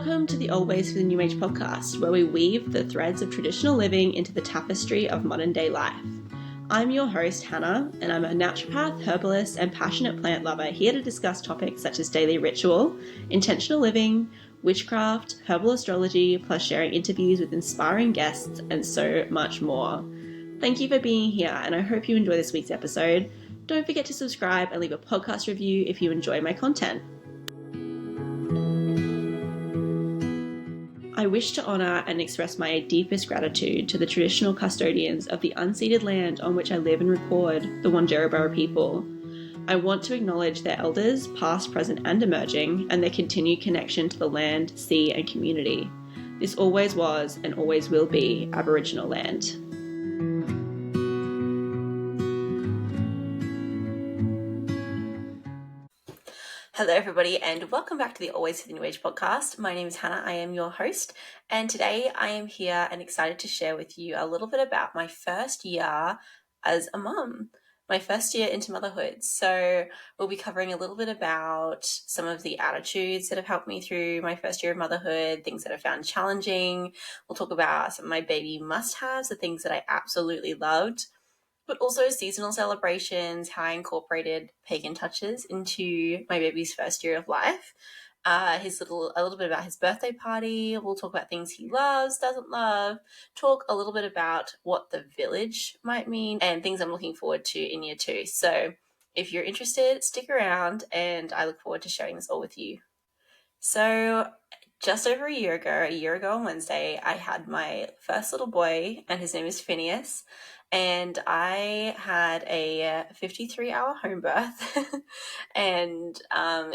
Welcome to the Old Ways for the New Age podcast, where we weave the threads of traditional living into the tapestry of modern day life. I'm your host, Hannah, and I'm a naturopath, herbalist, and passionate plant lover here to discuss topics such as daily ritual, intentional living, witchcraft, herbal astrology, plus sharing interviews with inspiring guests, and so much more. Thank you for being here, and I hope you enjoy this week's episode. Don't forget to subscribe and leave a podcast review if you enjoy my content. I wish to honour and express my deepest gratitude to the traditional custodians of the unceded land on which I live and record, the Wanjerabara people. I want to acknowledge their elders, past, present and emerging, and their continued connection to the land, sea and community. This always was and always will be Aboriginal land. Hello everybody and welcome back to the Always for the New Age podcast. My name is Hannah, I am your host, and today I am here and excited to share with you a little bit about my first year as a mum, my first year into motherhood. So we'll be covering a little bit about some of the attitudes that have helped me through my first year of motherhood, things that I found challenging. We'll talk about some of my baby must-haves, the things that I absolutely loved, but also seasonal celebrations, how I incorporated pagan touches into my baby's first year of life. A little bit about his birthday party. We'll talk about things he loves, doesn't love, talk a little bit about what the village might mean and things I'm looking forward to in year 2. So if you're interested, stick around and I look forward to sharing this all with you. So just over a year ago on Wednesday, I had my first little boy and his name is Phineas. And I had a 53-hour home birth and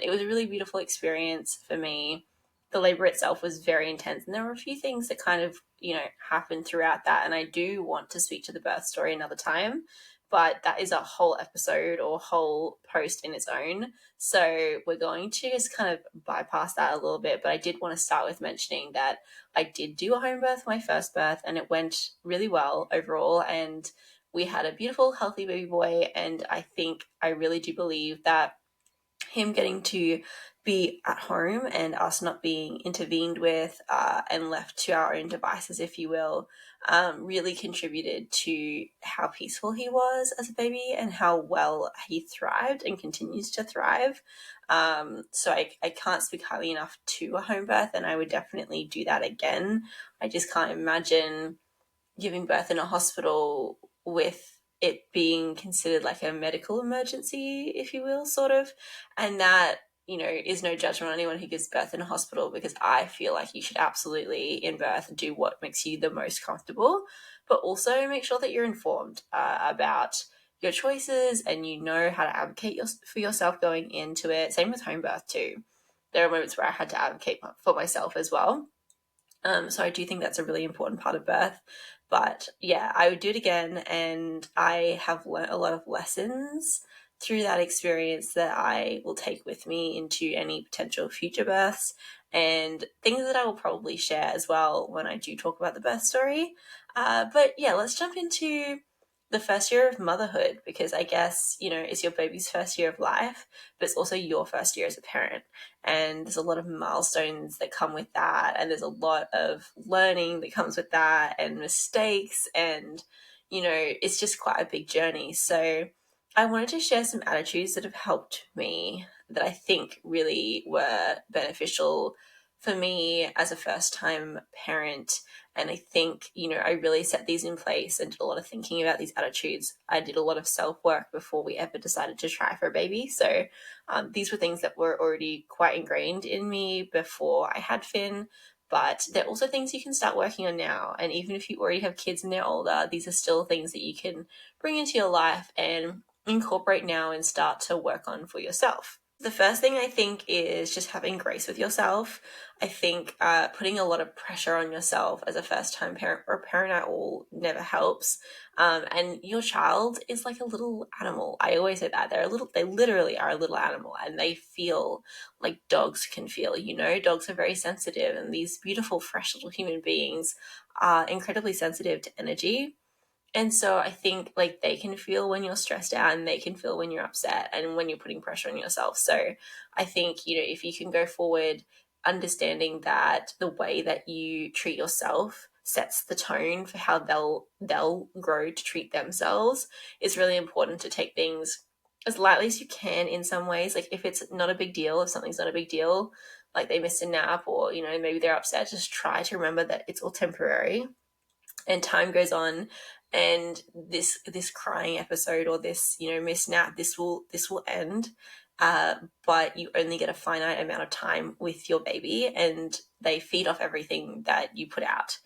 it was a really beautiful experience for me. The labor itself was very intense and there were a few things that kind of, happened throughout that, and I do want to speak to the birth story another time, but that is a whole episode or whole post in its own. So we're going to just kind of bypass that a little bit, but I did want to start with mentioning that I did do a home birth, my first birth, and it went really well overall. And we had a beautiful, healthy baby boy. And I really do believe that him getting to be at home and us not being intervened with and left to our own devices, if you will, really contributed to how peaceful he was as a baby and how well he thrived and continues to thrive. So I can't speak highly enough to a home birth, and I would definitely do that again. I just can't imagine giving birth in a hospital with it being considered like a medical emergency, if you will, sort of. And that, is no judgment on anyone who gives birth in a hospital, because I feel like you should absolutely in birth do what makes you the most comfortable, but also make sure that you're informed about your choices and you know how to advocate for yourself going into it. Same with home birth too. There are moments where I had to advocate for myself as well. So I do think that's a really important part of birth. But yeah, I would do it again, and I have learned a lot of lessons through that experience that I will take with me into any potential future births, and things that I will probably share as well when I do talk about the birth story. But yeah, let's jump into the first year of motherhood, because I guess, it's your baby's first year of life, but it's also your first year as a parent. And there's a lot of milestones that come with that, and there's a lot of learning that comes with that, and mistakes, and it's just quite a big journey. So I wanted to share some attitudes that have helped me, that I think really were beneficial for me as a first-time parent. And I think, I really set these in place and did a lot of thinking about these attitudes. I did a lot of self-work before we ever decided to try for a baby. So these were things that were already quite ingrained in me before I had Finn, but they're also things you can start working on now. And even if you already have kids and they're older, these are still things that you can bring into your life and incorporate now and start to work on for yourself. The first thing I think is just having grace with yourself. I think putting a lot of pressure on yourself as a first-time parent or parent at all never helps. And your child is like a little animal. I always say that they literally are a little animal, and they feel like dogs can feel. Dogs are very sensitive, and these beautiful, fresh little human beings are incredibly sensitive to energy. And so I think like they can feel when you're stressed out, and they can feel when you're upset and when you're putting pressure on yourself. So I think, if you can go forward understanding that the way that you treat yourself sets the tone for how they'll grow to treat themselves. It's really important to take things as lightly as you can in some ways. Like if it's not a big deal, if something's not a big deal, like they missed a nap or, you know, maybe they're upset, just try to remember that it's all temporary and time goes on, and this crying episode or this, you know, missed nap, this will end. But you only get a finite amount of time with your baby, and they feed off everything that you put out.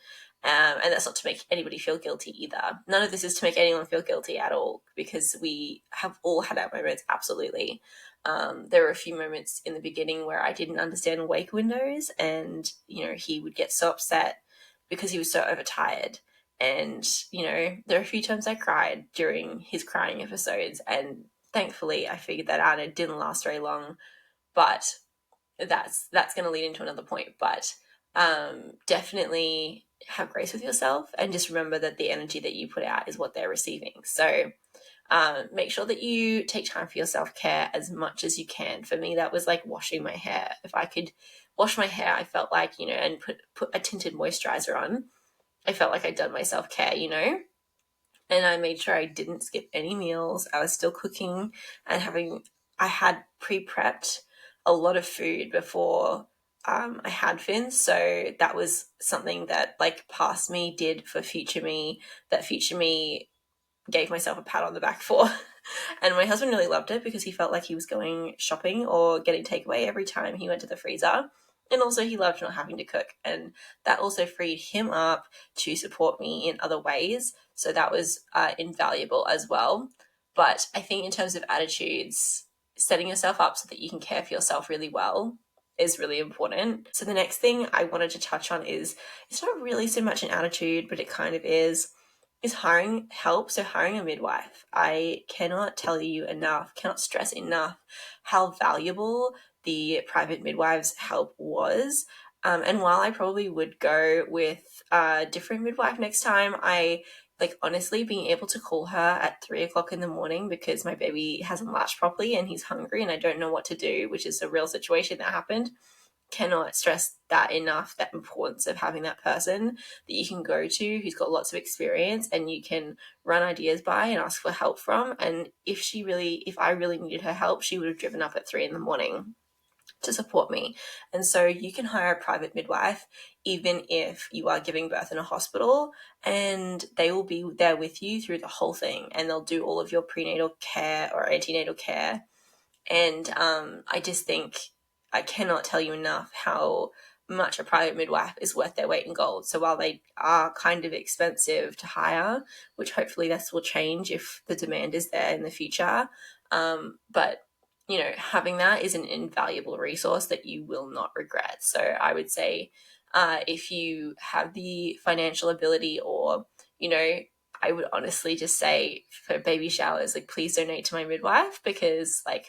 And that's not to make anybody feel guilty either. None of this is to make anyone feel guilty at all, because we have all had our moments, absolutely. There were a few moments in the beginning where I didn't understand wake windows, and, you know, he would get so upset because he was so overtired. And, you know, there are a few times I cried during his crying episodes, and thankfully I figured that out and it didn't last very long. But that's going to lead into another point. But definitely have grace with yourself and just remember that the energy that you put out is what they're receiving. So make sure that you take time for your self-care as much as you can. For me, that was like washing my hair. If I could wash my hair, I felt like, you know, and put a tinted moisturizer on, I felt like I'd done my self-care, you know? And I made sure I didn't skip any meals. I was still cooking and I had pre-prepped a lot of food before I had Finn. So that was something that like past me did for future me, that future me gave myself a pat on the back for. And my husband really loved it because he felt like he was going shopping or getting takeaway every time he went to the freezer. And also he loved not having to cook. And that also freed him up to support me in other ways. So that was invaluable as well. But I think in terms of attitudes, setting yourself up so that you can care for yourself really well is really important. So the next thing I wanted to touch on is, it's not really so much an attitude, but it kind of is hiring help. So hiring a midwife. I cannot tell you enough, cannot stress enough how valuable the private midwives help was. And while I probably would go with a different midwife next time, I like honestly being able to call her at 3 o'clock in the morning because my baby hasn't latched properly and he's hungry and I don't know what to do, which is a real situation that happened. Cannot stress that enough, that importance of having that person that you can go to who's got lots of experience and you can run ideas by and ask for help from. And if I really needed her help, she would have driven up at 3 in the morning to support me. And so you can hire a private midwife even if you are giving birth in a hospital, and they will be there with you through the whole thing, and they'll do all of your prenatal care or antenatal care. And I just think I cannot tell you enough how much a private midwife is worth their weight in gold. So while they are kind of expensive to hire, which hopefully this will change if the demand is there in the future, but you know, having that is an invaluable resource that you will not regret. So I would say if you have the financial ability, or, you know, I would honestly just say for baby showers, like please donate to my midwife, because like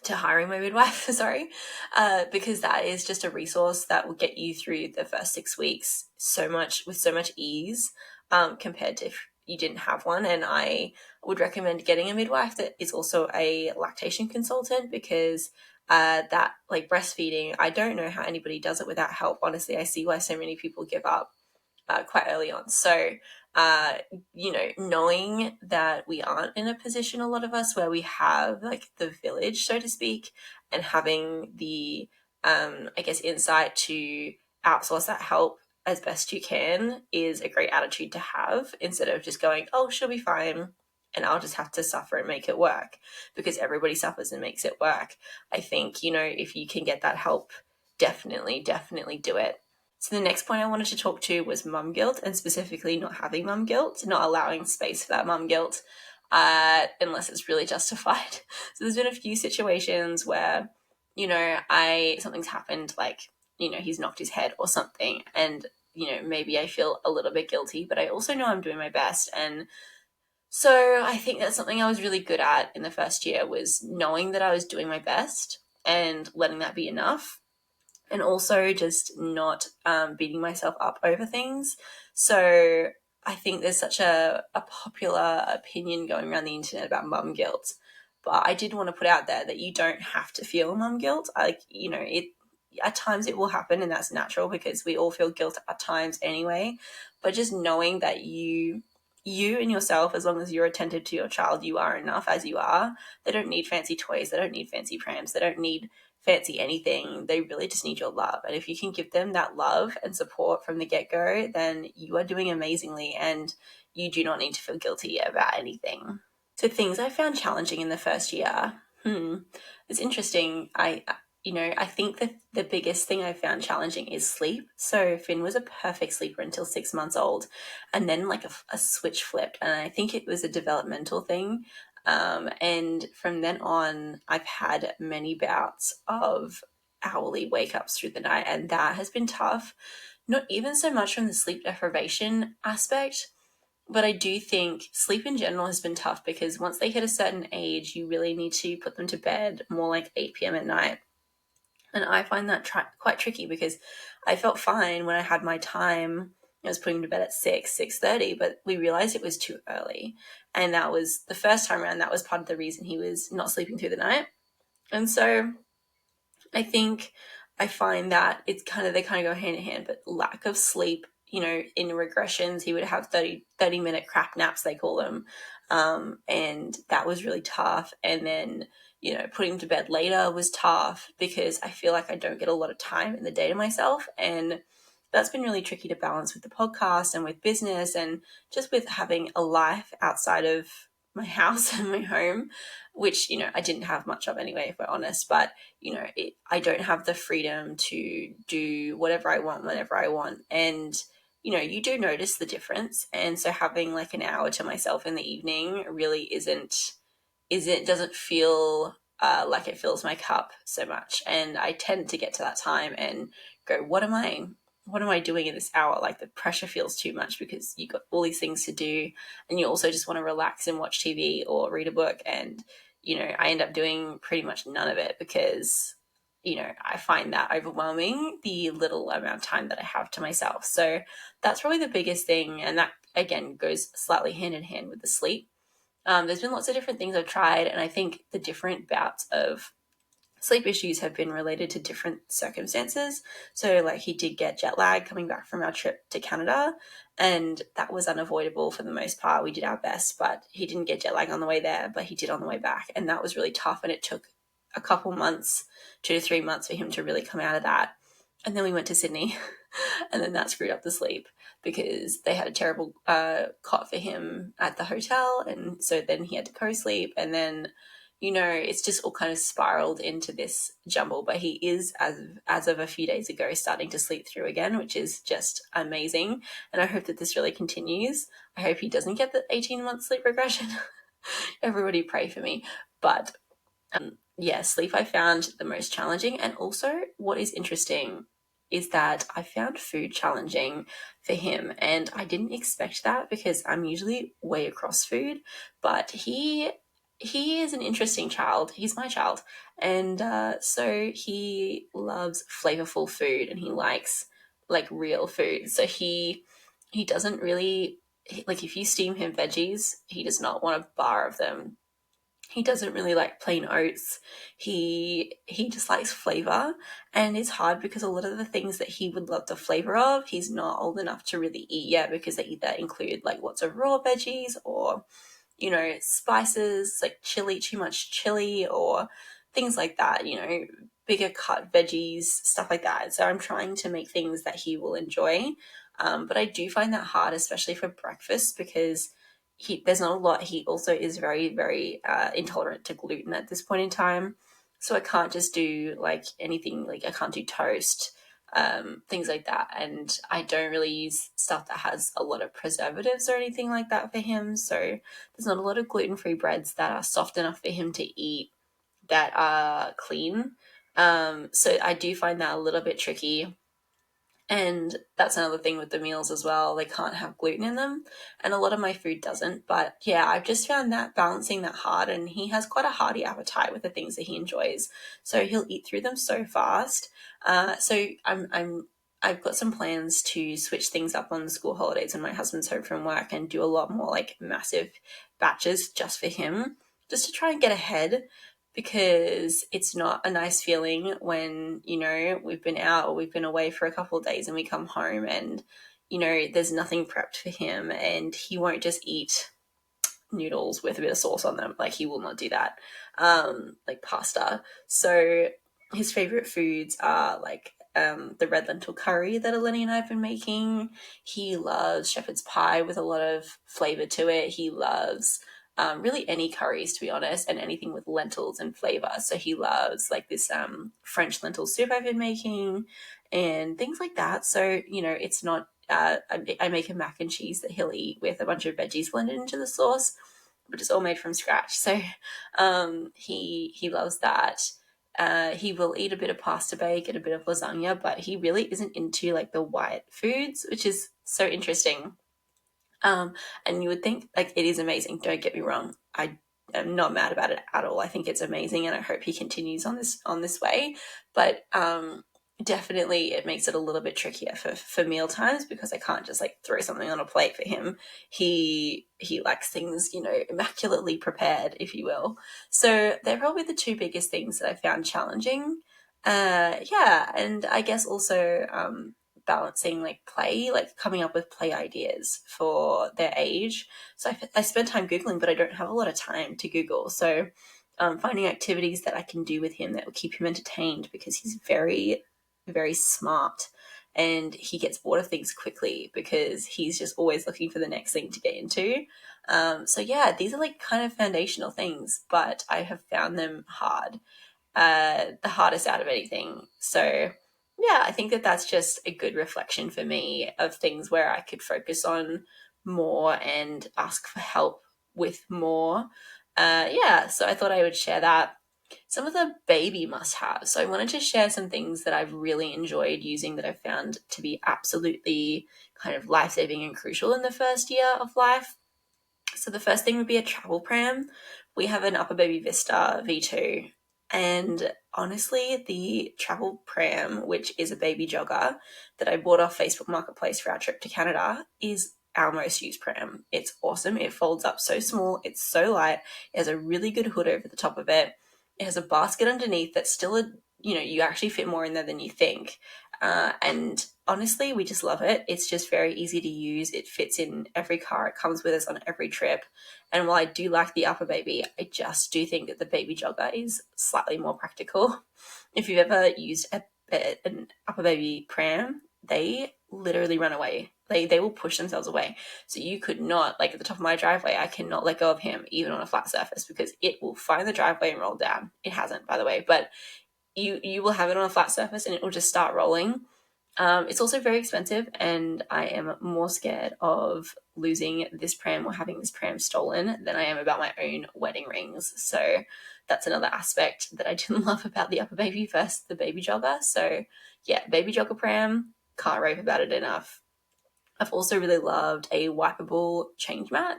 to hiring my midwife, sorry, because that is just a resource that will get you through the first 6 weeks with so much ease, compared to if you didn't have one. And I would recommend getting a midwife that is also a lactation consultant, because that like breastfeeding, I don't know how anybody does it without help. Honestly, I see why so many people give up quite early on. So, you know, knowing that we aren't in a position, a lot of us, where we have like the village, so to speak, and having the, I guess, insight to outsource that help as best you can is a great attitude to have, instead of just going, oh, she'll be fine and I'll just have to suffer and make it work, because everybody suffers and makes it work. I think, you know, if you can get that help, definitely do it. So the next point I wanted to talk to was mum guilt, and specifically not having mum guilt, not allowing space for that mum guilt, unless it's really justified. So there's been a few situations where, you know, something's happened, like, you know, he's knocked his head or something, and, you know, maybe I feel a little bit guilty, but I also know I'm doing my best. And so I think that's something I was really good at in the first year, was knowing that I was doing my best and letting that be enough, and also just not beating myself up over things. So I think there's such a popular opinion going around the internet about mum guilt, but I did want to put out there that you don't have to feel mum guilt. Like, you know, at times it will happen, and that's natural because we all feel guilt at times anyway. But just knowing that you and yourself, as long as you're attentive to your child, you are enough as you are. They don't need fancy toys, they don't need fancy prams, they don't need fancy anything. They really just need your love. And if you can give them that love and support from the get-go, then you are doing amazingly, and you do not need to feel guilty about anything. So things I found challenging in the first year. It's interesting. I think that the biggest thing I found challenging is sleep. So Finn was a perfect sleeper until 6 months old, and then like a switch flipped, and I think it was a developmental thing. And from then on, I've had many bouts of hourly wake ups through the night, and that has been tough. Not even so much from the sleep deprivation aspect, but I do think sleep in general has been tough because once they hit a certain age, you really need to put them to bed more like 8 p.m. at night. And I find that quite tricky because I felt fine when I had my time. I was putting him to bed at 6:30, but we realized it was too early. And that was the first time around, that was part of the reason he was not sleeping through the night. And so I think I find that they kind of go hand in hand, but lack of sleep, in regressions, he would have 30-minute crap naps, they call them. And that was really tough. And then, putting him to bed later was tough because I feel like I don't get a lot of time in the day to myself. And that's been really tricky to balance with the podcast and with business and just with having a life outside of my house and my home, which, I didn't have much of anyway, if we're honest. But, I don't have the freedom to do whatever I want, whenever I want. And, you do notice the difference. And so having like an hour to myself in the evening really doesn't feel like it fills my cup so much. And I tend to get to that time and go, what am I doing in this hour? Like the pressure feels too much because you got all these things to do, and you also just want to relax and watch TV or read a book. And, I end up doing pretty much none of it because, I find that overwhelming, the little amount of time that I have to myself. So that's probably the biggest thing. And that again goes slightly hand in hand with the sleep. There's been lots of different things I've tried, and I think the different bouts of sleep issues have been related to different circumstances. So like he did get jet lag coming back from our trip to Canada, and that was unavoidable for the most part. We did our best, but he didn't get jet lag on the way there, but he did on the way back. And that was really tough. And it took a couple months, 2 to 3 months for him to really come out of that. And then we went to Sydney and then that screwed up the sleep because they had a terrible cot for him at the hotel. And so then he had to co-sleep, and then, it's just all kind of spiraled into this jumble. But he is, as of a few days ago, starting to sleep through again, which is just amazing. And I hope that this really continues. I hope he doesn't get the 18-month sleep regression. Everybody pray for me. But sleep I found the most challenging. And also what is interesting is that I found food challenging for him, and I didn't expect that because I'm usually way across food. But he is an interesting child. He's my child. And so he loves flavorful food, and he likes like real food. So he doesn't really, like, if you steam him veggies, he does not want a bar of them. He doesn't really like plain oats. He just likes flavor, and it's hard because a lot of the things that he would love the flavor of, he's not old enough to really eat yet because they either include like lots of raw veggies or, spices like chili, too much chili, or things like that, bigger cut veggies, stuff like that. So I'm trying to make things that he will enjoy. But I do find that hard, especially for breakfast, because there's not a lot. He also is very, very intolerant to gluten at this point in time. So I can't just do like anything, like I can't do toast, things like that. And I don't really use stuff that has a lot of preservatives or anything like that for him. So there's not a lot of gluten-free breads that are soft enough for him to eat that are clean. So I do find that a little bit tricky. And that's another thing with the meals as well. They can't have gluten in them. And a lot of my food doesn't. But yeah, I've just found that balancing that hard. And he has quite a hearty appetite with the things that he enjoys. So he'll eat through them so fast. So I've got some plans to switch things up on the school holidays when my husband's home from work and do a lot more like massive batches just for him, just to try and get ahead. because it's not a nice feeling when, you know, we've been out or we've been away for a couple of days and we come home and, you know, there's nothing prepped for him and he won't just eat noodles with a bit of sauce on them. Like, he will not do that. Like pasta. So his favorite foods are like the red lentil curry that Eleni and I have been making. He loves shepherd's pie with a lot of flavor to it. He loves really any curries, to be honest, and anything with lentils and flavor. So he loves like this French lentil soup I've been making and things like that. So, you know, it's not I make a mac and cheese that he'll eat with a bunch of veggies blended into the sauce, but it's all made from scratch. So he loves that. He will eat a bit of pasta bake and a bit of lasagna, but he really isn't into like the white foods, which is so interesting. And you would think like it is amazing. Don't get me wrong. I am not mad about it at all. I think it's amazing, and I hope he continues on this way. But definitely, it makes it a little bit trickier for meal times because I can't just like throw something on a plate for him. He likes things, you know, immaculately prepared, if you will. So they're probably the two biggest things that I found challenging. Yeah, and I guess also balancing like play, like coming up with play ideas for their age. So I spend time Googling, but I don't have a lot of time to Google. So finding activities that I can do with him that will keep him entertained, because he's very, very smart and he gets bored of things quickly because he's just always looking for the next thing to get into. So yeah, these are like kind of foundational things, but I have found them hard, the hardest out of anything. So yeah, I think that that's just a good reflection for me of things where I could focus on more and ask for help with more. Yeah, so I thought I would share that. Some of the baby must have. So I wanted to share some things that I've really enjoyed using that I've found to be absolutely kind of life saving and crucial in the first year of life. So the first thing would be a travel pram. We have an Upper Baby Vista V2, and honestly, the travel pram, which is a baby jogger that I bought off Facebook Marketplace for our trip to Canada, is our most used pram. It's awesome. It folds up so small. It's so light. It has a really good hood over the top of it. It has a basket underneath that's still you know, you actually fit more in there than you think. And honestly, we just love it. It's just very easy to use. It fits in every car. It comes with us on every trip. And while I do like the Upper Baby, I just do think that the baby jogger is slightly more practical. If you've ever used an Upper Baby pram, they literally run away. They will push themselves away. So you could not, like at the top of my driveway, I cannot let go of him even on a flat surface because it will find the driveway and roll down. It hasn't, by the way, but you will have it on a flat surface and it will just start rolling. It's also very expensive, and I am more scared of losing this pram or having this pram stolen than I am about my own wedding rings. So that's another aspect that I didn't love about the Upper Baby versus the baby jogger. So yeah, baby jogger pram, can't rave about it enough. I've also really loved a wipeable change mat.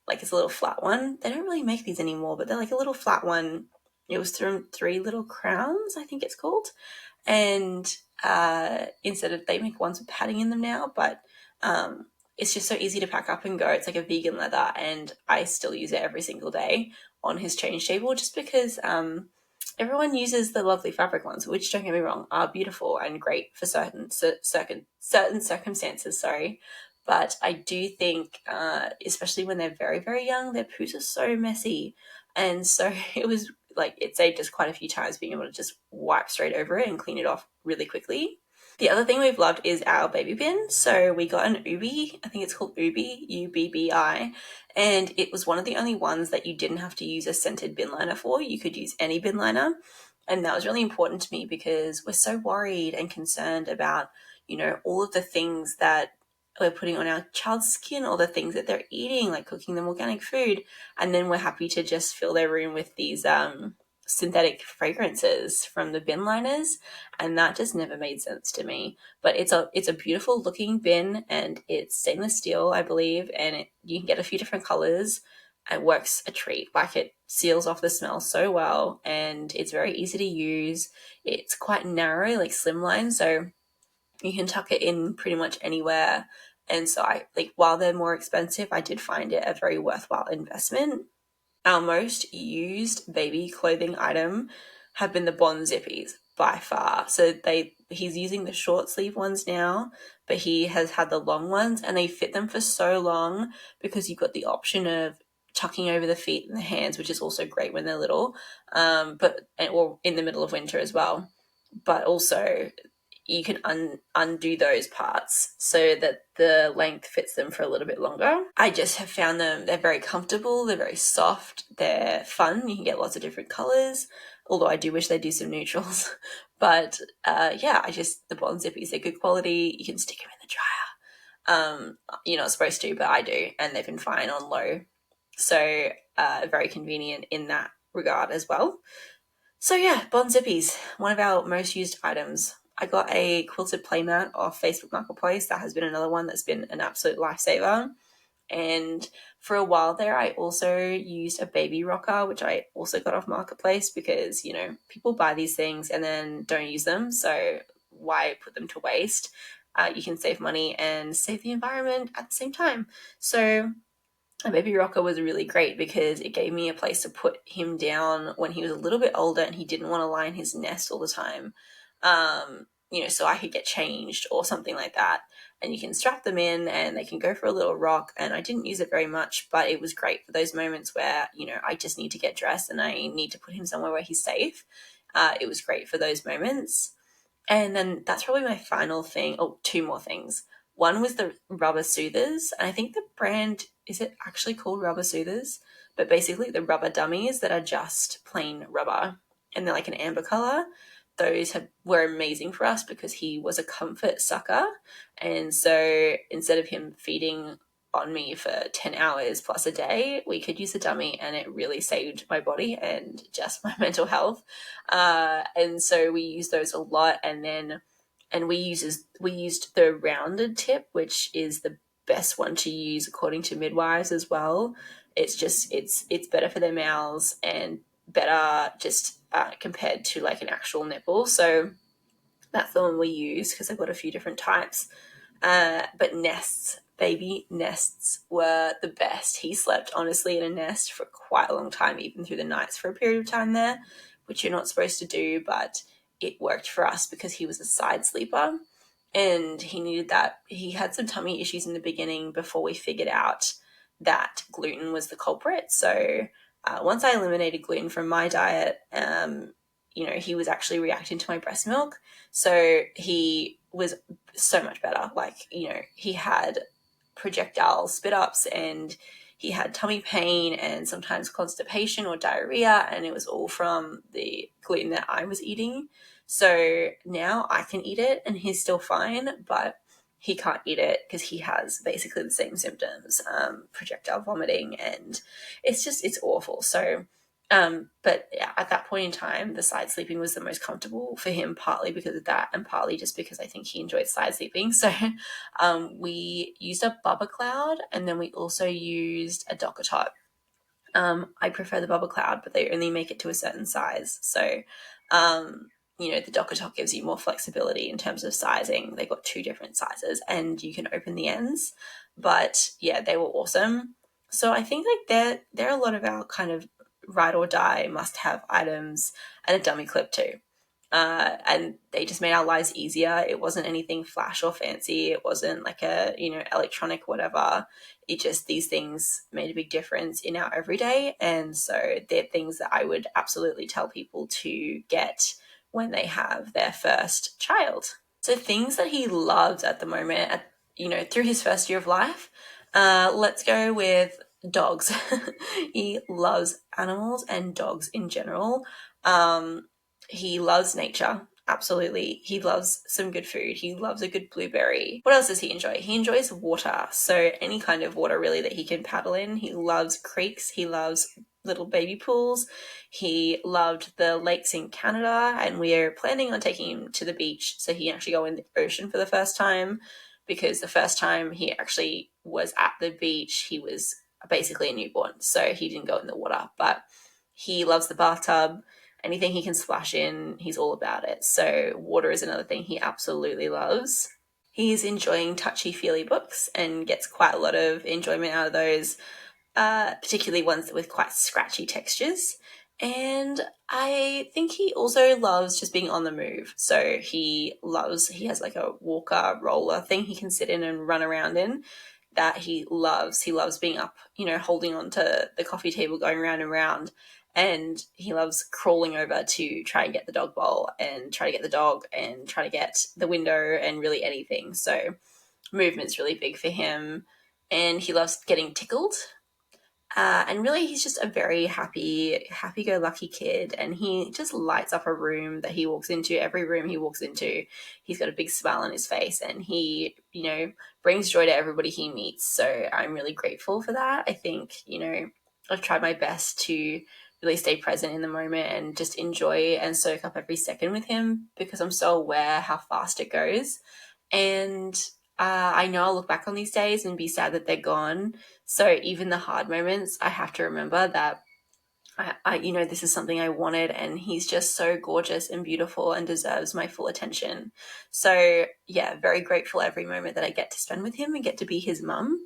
Like, it's a little flat one. They don't really make these anymore, but they're like a little flat one. It was from Three Little Crowns, I think it's called. And instead of, they make ones with padding in them now, but it's just so easy to pack up and go. It's like a vegan leather, and I still use it every single day on his change table just because everyone uses the lovely fabric ones, which, don't get me wrong, are beautiful and great for certain circumstances. Sorry, but I do think, especially when they're very, very young, their poos are so messy, and so it was like it saved us quite a few times being able to just wipe straight over it and clean it off really quickly. The other thing we've loved is our baby bin. So we got an Ubi, I think it's called Ubi, Ubbi, and it was one of the only ones that you didn't have to use a scented bin liner for. You could use any bin liner. And that was really important to me because we're so worried and concerned about, you know, all of the things that we're putting on our child's skin, all the things that they're eating, like cooking them organic food. And then we're happy to just fill their room with these synthetic fragrances from the bin liners, and that just never made sense to me. But it's a beautiful looking bin, and it's stainless steel, I believe, and you can get a few different colors. It works a treat. Like, it seals off the smell so well, and it's very easy to use. It's quite narrow, like slimline, so you can tuck it in pretty much anywhere. And so I, like, while they're more expensive, I did find it a very worthwhile investment. our most used baby clothing item have been the Bond Zippies by far. So he's using the short sleeve ones now, but he has had the long ones, and they fit them for so long because you've got the option of tucking over the feet and the hands, which is also great when they're little, or in the middle of winter as well. But also you can undo those parts so that the length fits them for a little bit longer. I just have found they're very comfortable, they're very soft, they're fun. You can get lots of different colors, although I do wish they'd do some neutrals. But the Bond Zippies, they're good quality. You can stick them in the dryer. You're not supposed to, but I do, and they've been fine on low. So very convenient in that regard as well. So yeah, Bond Zippies, one of our most used items. I got a quilted playmat off Facebook Marketplace. That has been another one that's been an absolute lifesaver. And for a while there, I also used a baby rocker, which I also got off Marketplace because, people buy these things and then don't use them. So why put them to waste? You can save money and save the environment at the same time. So a baby rocker was really great because it gave me a place to put him down when he was a little bit older and he didn't want to lie in his nest all the time. So I could get changed or something like that. And you can strap them in and they can go for a little rock. And I didn't use it very much, but it was great for those moments where, I just need to get dressed and I need to put him somewhere where he's safe. It was great for those moments. And then that's probably my final thing. Oh, two more things. One was the rubber soothers. And I think the brand, is it actually called rubber soothers? But basically the rubber dummies that are just plain rubber. And they're like an amber color. Those were amazing for us because he was a comfort sucker. And so instead of him feeding on me for 10 hours plus a day, we could use a dummy, and it really saved my body and just my mental health. And so we used those a lot. And we used the rounded tip, which is the best one to use according to midwives as well. It's better for their mouths and better just compared to like an actual nipple. So that's the one we use because I've got a few different types. But baby nests were the best. He slept honestly in a nest for quite a long time, even through the nights for a period of time there, which you're not supposed to do, but it worked for us because he was a side sleeper and he needed that. He had some tummy issues in the beginning before we figured out that gluten was the culprit. So once I eliminated gluten from my diet, he was actually reacting to my breast milk. So he was so much better. He had projectile spit ups and he had tummy pain and sometimes constipation or diarrhea, and it was all from the gluten that I was eating. So now I can eat it and he's still fine, but he can't eat it because he has basically the same symptoms, projectile vomiting, and it's awful. So but yeah, at that point in time, the side sleeping was the most comfortable for him, partly because of that and partly just because I think he enjoyed side sleeping. So we used a Bubba Cloud, and then we also used a Docker Tot. I prefer the Bubba Cloud, but they only make it to a certain size. So, the Docker Tot gives you more flexibility in terms of sizing. They've got two different sizes and you can open the ends. But yeah, they were awesome. So I think like they're a lot of our kind of ride or die must-have items, and a dummy clip too. And they just made our lives easier. It wasn't anything flash or fancy. It wasn't like a, electronic whatever. These things made a big difference in our everyday. And so they're things that I would absolutely tell people to get when they have their first child. So things that he loves at the moment, through his first year of life, let's go with dogs. He loves animals and dogs in general. He loves nature. Absolutely. He loves some good food. He loves a good blueberry. What else does he enjoy? He enjoys water. So any kind of water really that he can paddle in. He loves creeks. He loves little baby pools. He loved the lakes in Canada, and we're planning on taking him to the beach so he can actually go in the ocean for the first time, because the first time he actually was at the beach, he was basically a newborn, so he didn't go in the water. But he loves the bathtub. Anything he can splash in, he's all about it. So water is another thing he absolutely loves. He's enjoying touchy-feely books and gets quite a lot of enjoyment out of those. particularly ones with quite scratchy textures. And I think he also loves just being on the move. So he has like a walker roller thing he can sit in and run around in that he loves. He loves being up, holding on to the coffee table, going round and round. And he loves crawling over to try and get the dog bowl and try to get the dog and try to get the window and really anything. So movement's really big for him. And he loves getting tickled. And really, he's just a very happy-go-lucky kid, and he just lights up a room that he walks into. Every room he walks into, he's got a big smile on his face, and he, brings joy to everybody he meets. So I'm really grateful for that. I think, I've tried my best to really stay present in the moment and just enjoy and soak up every second with him because I'm so aware how fast it goes. And I know I'll look back on these days and be sad that they're gone. So even the hard moments, I have to remember that this is something I wanted, and he's just so gorgeous and beautiful and deserves my full attention. So yeah, very grateful every moment that I get to spend with him and get to be his mum.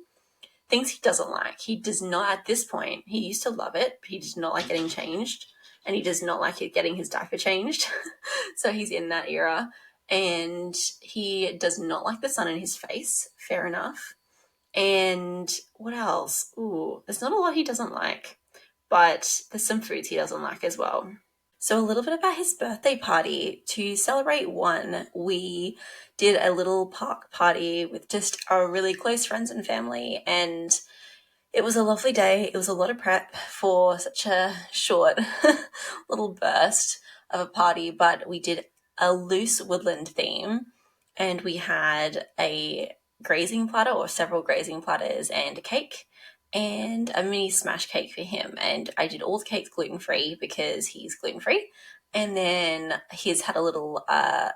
Things he doesn't like. He does not at this point. He used to love it. But he does not like getting changed, and he does not like it getting his diaper changed. So he's in that era. And he does not like the sun in his face. Fair enough. And what else? Ooh, there's not a lot he doesn't like, but there's some foods he doesn't like as well. So a little bit about his birthday party. To celebrate one, we did a little park party with just our really close friends and family, and it was a lovely day. It was a lot of prep for such a short little burst of a party, but we did a loose woodland theme, and we had a grazing platter or several grazing platters and a cake and a mini smash cake for him. And I did all the cakes gluten-free because he's gluten-free. And then his had a little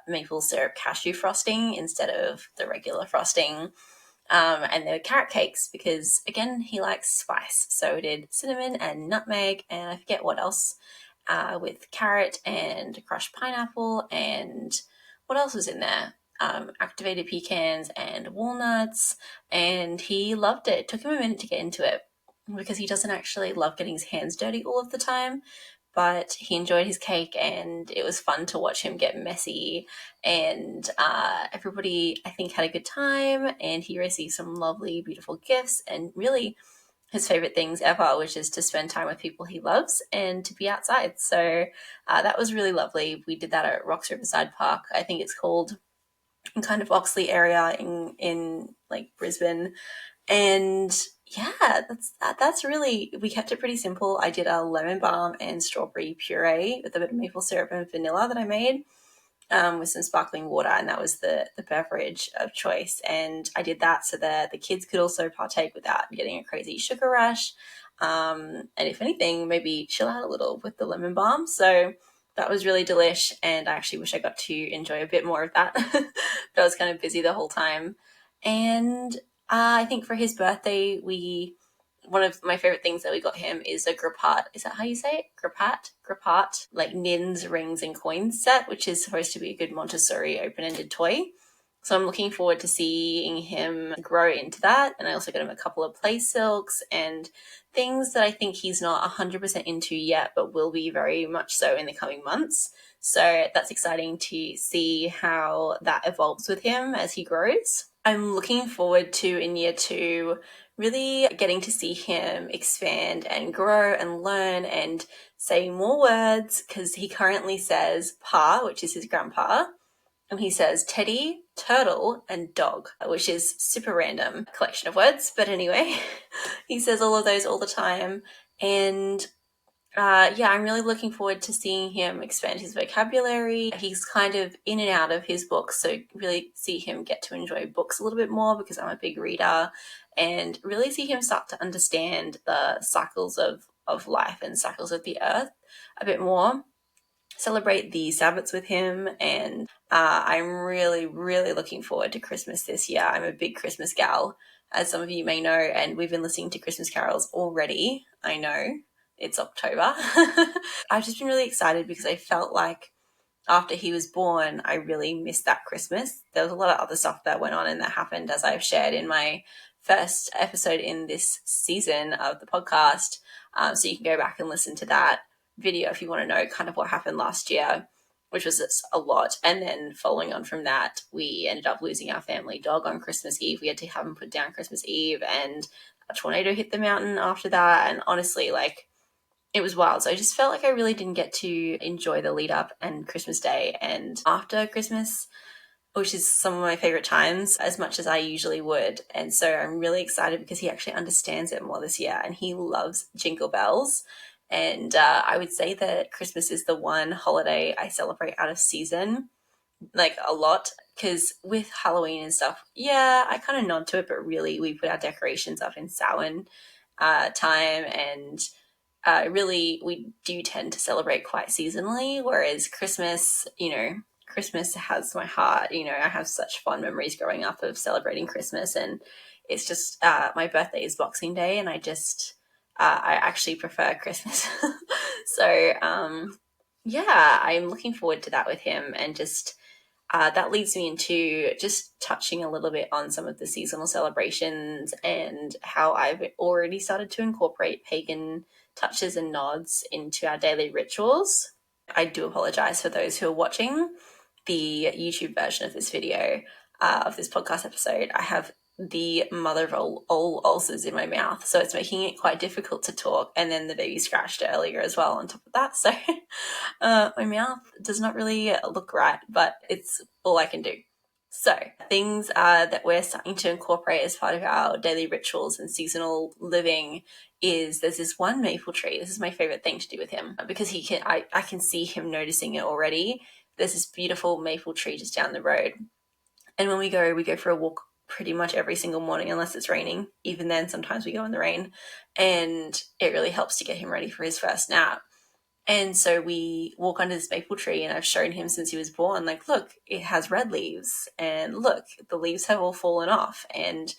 maple syrup cashew frosting instead of the regular frosting. And they were carrot cakes because, again, he likes spice. So we did cinnamon and nutmeg and I forget what else with carrot and crushed pineapple and what else was in there? Activated pecans and walnuts, and he loved it. It took him a minute to get into it because he doesn't actually love getting his hands dirty all of the time, but he enjoyed his cake and it was fun to watch him get messy. And everybody, I think, had a good time, and he received some lovely, beautiful gifts and really his favorite things ever, which is to spend time with people he loves and to be outside. So that was really lovely. We did that at Rocks Riverside Park. I think it's called, in kind of Oxley area in like Brisbane. And yeah, that's really, we kept it pretty simple. I did a lemon balm and strawberry puree with a bit of maple syrup and vanilla that I made with some sparkling water, and that was the beverage of choice. And I did that so that the kids could also partake without getting a crazy sugar rush. And if anything, maybe chill out a little with the lemon balm. So that was really delish, and I actually wish I got to enjoy a bit more of that. But I was kind of busy the whole time. And I think for his birthday, one of my favorite things that we got him is a grappat. Is that how you say it? Grappat, like nins, rings, and coins set, which is supposed to be a good Montessori open-ended toy. So I'm looking forward to seeing him grow into that. And I also got him a couple of play silks and things that I think he's not 100% into yet, but will be very much so in the coming months. So that's exciting to see how that evolves with him as he grows. I'm looking forward to, in year 2, really getting to see him expand and grow and learn and say more words, because he currently says pa, which is his grandpa, and he says teddy, turtle, and dog, which is super random collection of words. But anyway, he says all of those all the time. And I'm really looking forward to seeing him expand his vocabulary. He's kind of in and out of his books, so really see him get to enjoy books a little bit more because I'm a big reader, and really see him start to understand the cycles of life and cycles of the earth a bit more. Celebrate the Sabbats with him, and I'm really, really looking forward to Christmas this year. I'm a big Christmas gal, as some of you may know, and we've been listening to Christmas carols already. I know, it's October. I've just been really excited because I felt like after he was born, I really missed that Christmas. There was a lot of other stuff that went on and that happened, as I've shared in my first episode in this season of the podcast. So you can go back and listen to that video if you want to know kind of what happened last year, which was a lot. And then following on from that, we ended up losing our family dog on Christmas Eve. We had to have him put down Christmas Eve, and a tornado hit the mountain after that. And honestly, like, it was wild. So I just felt like I really didn't get to enjoy the lead up and Christmas Day and after Christmas, which is some of my favorite times, as much as I usually would. And so I'm really excited because he actually understands it more this year, and he loves jingle bells. And I would say that Christmas is the one holiday I celebrate out of season, like, a lot. Because with Halloween and stuff, yeah, I kind of nod to it, but really we put our decorations up in Samhain time, and really we do tend to celebrate quite seasonally, whereas Christmas, Christmas has my heart. I have such fond memories growing up of celebrating Christmas, and it's just my birthday is Boxing Day, and I actually prefer Christmas. So yeah, I'm looking forward to that with him, and just that leads me into just touching a little bit on some of the seasonal celebrations and how I've already started to incorporate pagan touches and nods into our daily rituals. I do apologize for those who are watching the YouTube version of this video, of this podcast episode. I have the mother of all ulcers in my mouth, so it's making it quite difficult to talk, and then the baby scratched earlier as well on top of that, so my mouth does not really look right, but it's all I can do. So things that we're starting to incorporate as part of our daily rituals and seasonal living is there's this one maple tree. This is my favorite thing to do with him, because I can see him noticing it already. There's this beautiful maple tree just down the road, and when we go for a walk pretty much every single morning, unless it's raining. Even then, sometimes we go in the rain, and it really helps to get him ready for his first nap. And so we walk under this maple tree, and I've shown him since he was born, like, look, it has red leaves, and look, the leaves have all fallen off, and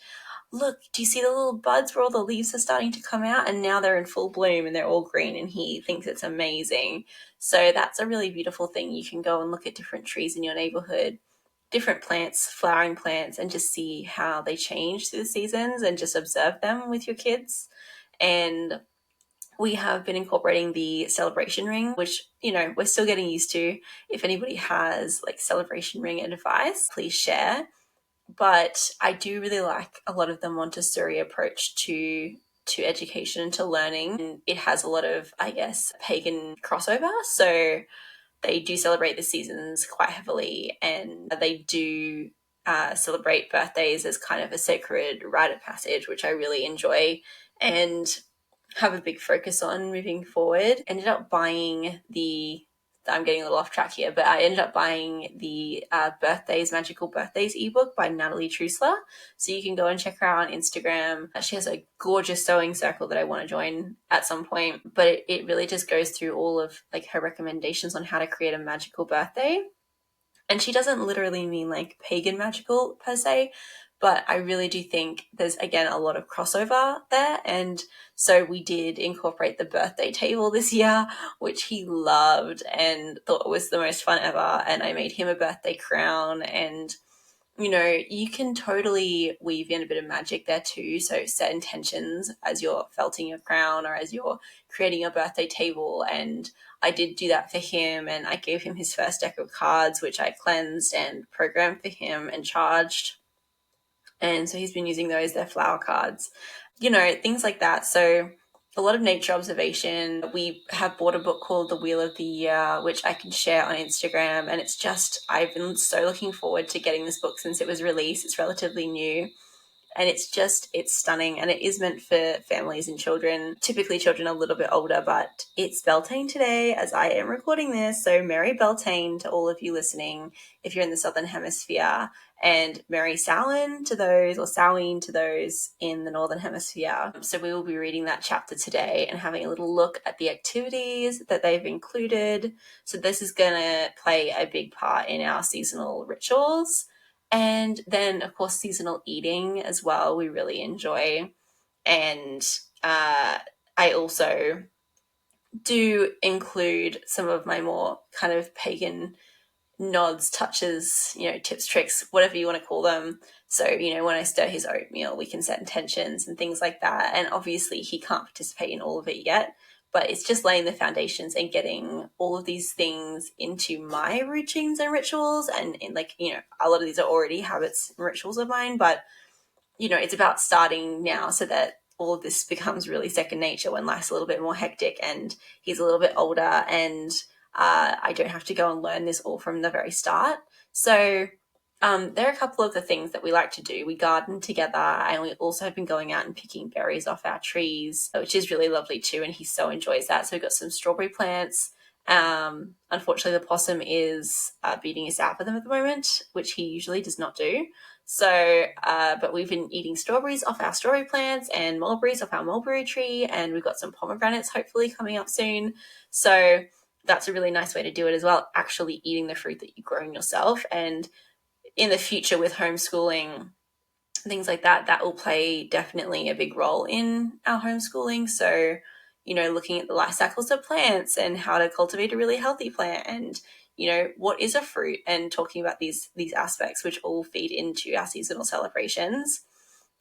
look, do you see the little buds where all the leaves are starting to come out, and now they're in full bloom and they're all green, and he thinks it's amazing. So that's a really beautiful thing. You can go and look at different trees in your neighborhood, different plants, flowering plants, and just see how they change through the seasons, and just observe them with your kids. And we have been incorporating the celebration ring, which, we're still getting used to. If anybody has like celebration ring advice, please share. But I do really like a lot of the Montessori approach to education and to learning. And it has a lot of, I guess, pagan crossover. So they do celebrate the seasons quite heavily, and they do celebrate birthdays as kind of a sacred rite of passage, which I really enjoy and have a big focus on moving forward. Ended up buying I'm getting a little off track here, but I ended up buying the Magical Birthdays ebook by Natalie Trusler. So you can go and check her out on Instagram. She has a gorgeous sewing circle that I want to join at some point, but it really just goes through all of like her recommendations on how to create a magical birthday. And she doesn't literally mean like pagan magical per se, but I really do think there's, again, a lot of crossover there. And so we did incorporate the birthday table this year, which he loved and thought was the most fun ever. And I made him a birthday crown, and you can totally weave in a bit of magic there too. So set intentions as you're felting your crown or as you're creating your birthday table. And I did do that for him, and I gave him his first deck of cards, which I cleansed and programmed for him and charged. And so he's been using those. They're flower cards, things like that. So a lot of nature observation. We have bought a book called The Wheel of the Year, which I can share on Instagram. And it's just, I've been so looking forward to getting this book since it was released. It's relatively new. And it's stunning, and it is meant for families and children, typically children a little bit older, but it's Beltane today as I am recording this. So Merry Beltane to all of you listening if you're in the Southern Hemisphere, and Merry Samhain to those, or Samhain to those in the Northern Hemisphere. So we will be reading that chapter today and having a little look at the activities that they've included. So this is going to play a big part in our seasonal rituals. And then, of course, seasonal eating as well, we really enjoy. And I also do include some of my more kind of pagan nods, touches, tips, tricks, whatever you want to call them. So, when I stir his oatmeal, we can set intentions and things like that. And obviously he can't participate in all of it yet, but it's just laying the foundations and getting all of these things into my routines and rituals. And a lot of these are already habits and rituals of mine, but it's about starting now so that all of this becomes really second nature when life's a little bit more hectic and he's a little bit older, and I don't have to go and learn this all from the very start. So there are a couple of the things that we like to do. We garden together, and we also have been going out and picking berries off our trees, which is really lovely too, and he so enjoys that. So we've got some strawberry plants. Unfortunately, the possum is beating us out for them at the moment, which he usually does not do. So, but we've been eating strawberries off our strawberry plants and mulberries off our mulberry tree, and we've got some pomegranates hopefully coming up soon. So that's a really nice way to do it as well, actually eating the fruit that you've grown yourself. And in the future with homeschooling, things like that, that will play definitely a big role in our homeschooling. So, looking at the life cycles of plants and how to cultivate a really healthy plant, and what is a fruit, and talking about these aspects which all feed into our seasonal celebrations.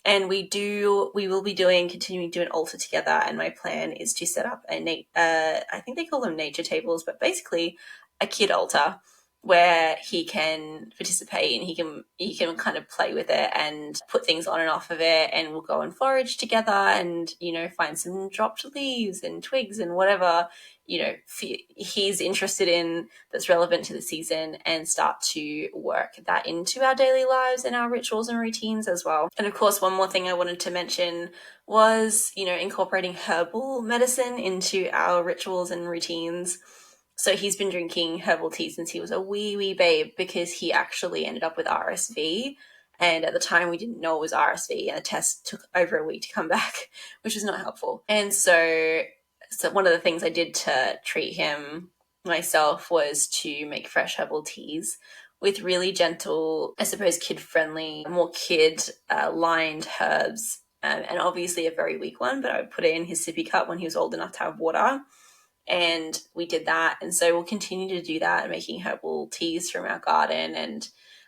And we will be continuing to do an altar together, and my plan is to set up I think they call them nature tables, but basically a kid altar where he can participate and he can kind of play with it and put things on and off of it, and we'll go and forage together and find some dropped leaves and twigs and whatever he's interested in that's relevant to the season, and start to work that into our daily lives and our rituals and routines as well. And of course, one more thing I wanted to mention was incorporating herbal medicine into our rituals and routines. So he's been drinking herbal tea since he was a wee babe, because he actually ended up with RSV. And at the time, we didn't know it was RSV, and the test took over a week to come back, which was not helpful. And so one of the things I did to treat him myself was to make fresh herbal teas with really gentle, I suppose, kid-friendly, more kid-lined herbs. And obviously a very weak one, but I would put it in his sippy cup when he was old enough to have water. And we did that, and so we'll continue to do that, making herbal teas from our garden, and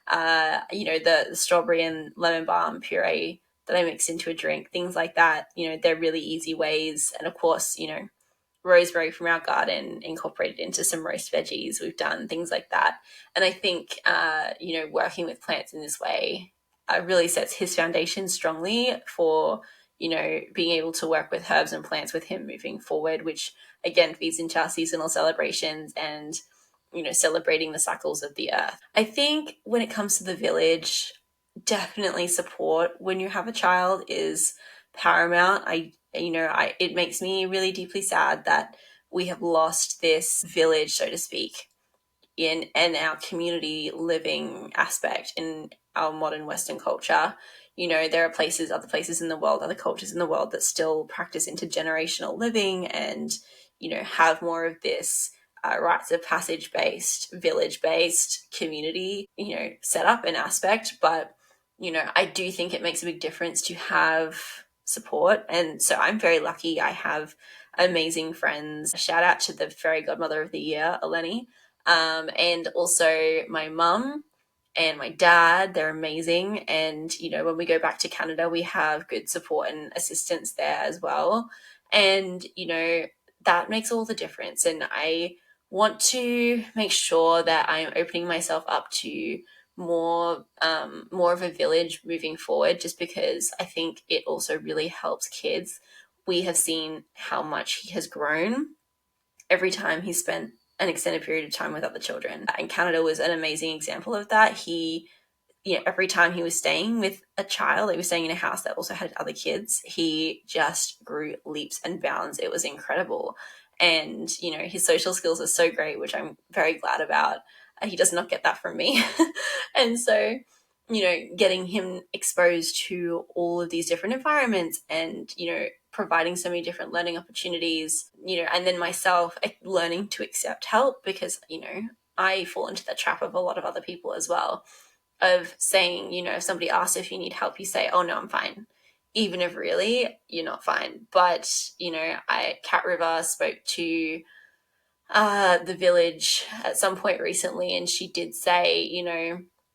the strawberry and lemon balm puree that I mix into a drink, things like that. They're really easy ways. And of course, rosemary from our garden incorporated into some roast veggies. We've done things like that, and I think working with plants in this way really sets his foundation strongly for being able to work with herbs and plants with him moving forward, which again feeds into our seasonal celebrations and celebrating the cycles of the earth. I think when it comes to the village, definitely support when you have a child is paramount. It makes me really deeply sad that we have lost this village, so to speak, in our community living aspect in our modern Western culture. There are other places in the world, other cultures in the world that still practice intergenerational living and, have more of this rites of passage based, village based community, set up and aspect. But, I do think it makes a big difference to have support. And so I'm very lucky. I have amazing friends. Shout out to the fairy godmother of the year, Eleni. And also my mum and my dad, they're amazing. And, when we go back to Canada, we have good support and assistance there as well. And, that makes all the difference. And I want to make sure that I'm opening myself up to more of a village moving forward, just because I think it also really helps kids. We have seen how much he has grown every time he spent an extended period of time with other children. And Canada was an amazing example of that. Every time he was staying with a child, he was staying in a house that also had other kids, he just grew leaps and bounds. It was incredible. And, his social skills are so great, which I'm very glad about. He does not get that from me. And so, getting him exposed to all of these different environments and, providing so many different learning opportunities, and then myself learning to accept help, because, I fall into the trap of a lot of other people as well, of saying, if somebody asks if you need help, you say, oh no, I'm fine. Even if really you're not fine. But, Cat River spoke to the village at some point recently, and she did say,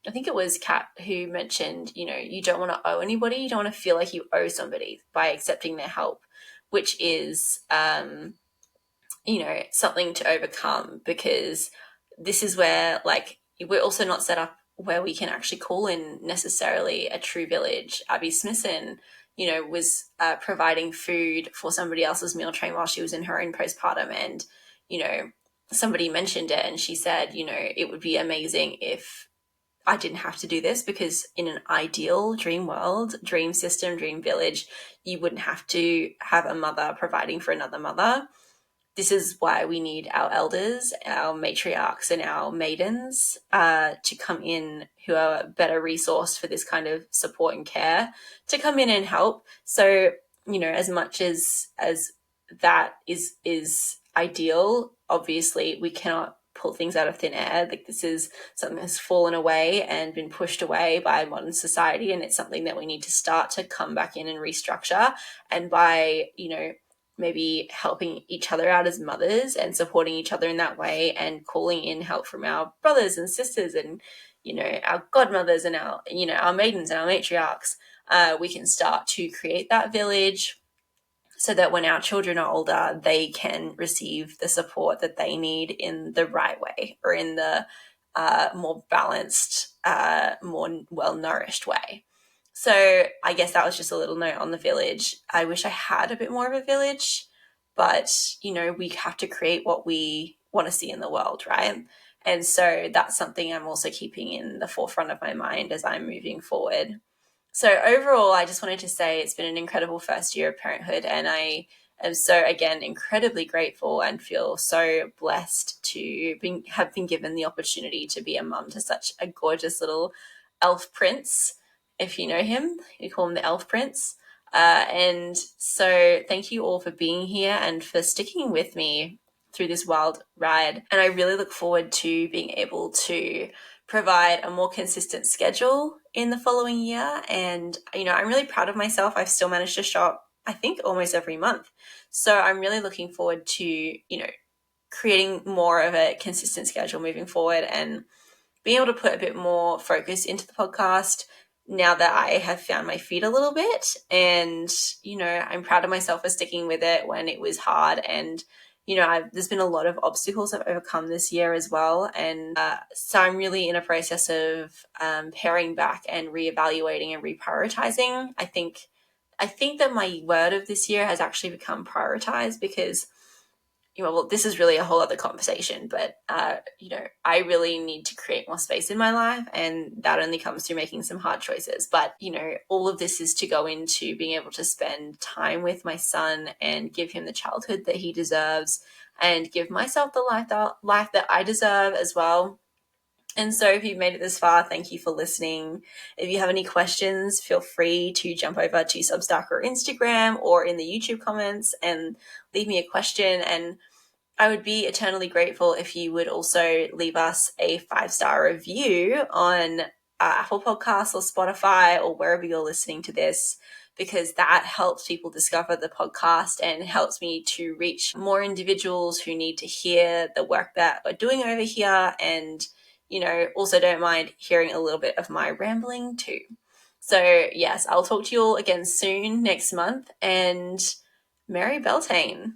I think it was Kat who mentioned, you don't want to owe anybody, you don't want to feel like you owe somebody by accepting their help, which is, something to overcome, because this is where, like, we're also not set up where we can actually call in necessarily a true village. Abby Smithson, was providing food for somebody else's meal train while she was in her own postpartum. And, somebody mentioned it and she said, it would be amazing if I didn't have to do this, because in an ideal dream world, dream system, dream village, you wouldn't have to have a mother providing for another mother. This is why we need our elders, our matriarchs, and our maidens to come in, who are better resourced for this kind of support and care, to come in and help. So, as much as that is ideal, obviously we cannot pull things out of thin air. Like, this is something that's fallen away and been pushed away by modern society, and it's something that we need to start to come back in and restructure. And by, maybe helping each other out as mothers and supporting each other in that way, and calling in help from our brothers and sisters and, our godmothers and our maidens and our matriarchs, we can start to create that village, so that when our children are older, they can receive the support that they need in the right way, or in the more balanced, more well-nourished way. So I guess that was just a little note on the village. I wish I had a bit more of a village, but, we have to create what we want to see in the world, right? And so that's something I'm also keeping in the forefront of my mind as I'm moving forward. So overall, I just wanted to say it's been an incredible first year of parenthood, and I am so, again, incredibly grateful and feel so blessed to have been given the opportunity to be a mum to such a gorgeous little elf prince. If you know him, you call him the elf prince. And so thank you all for being here and for sticking with me through this wild ride. And I really look forward to being able to provide a more consistent schedule in the following year. And, I'm really proud of myself. I've still managed to show up, I think, almost every month. So I'm really looking forward to, creating more of a consistent schedule moving forward, and being able to put a bit more focus into the podcast now that I have found my feet a little bit. And, I'm proud of myself for sticking with it when it was hard. And, there's been a lot of obstacles I've overcome this year as well. And so I'm really in a process of paring back and reevaluating and reprioritizing. I think that my word of this year has actually become prioritize, because, well, this is really a whole other conversation, but, I really need to create more space in my life, and that only comes through making some hard choices. But, all of this is to go into being able to spend time with my son and give him the childhood that he deserves, and give myself the life that I deserve as well. And so if you've made it this far, thank you for listening. If you have any questions, feel free to jump over to Substack or Instagram or in the YouTube comments and leave me a question. And I would be eternally grateful if you would also leave us a 5-star review on Apple Podcasts or Spotify or wherever you're listening to this, because that helps people discover the podcast and helps me to reach more individuals who need to hear the work that we're doing over here, and, also don't mind hearing a little bit of my rambling too. So yes, I'll talk to you all again soon next month, and Merry Beltane.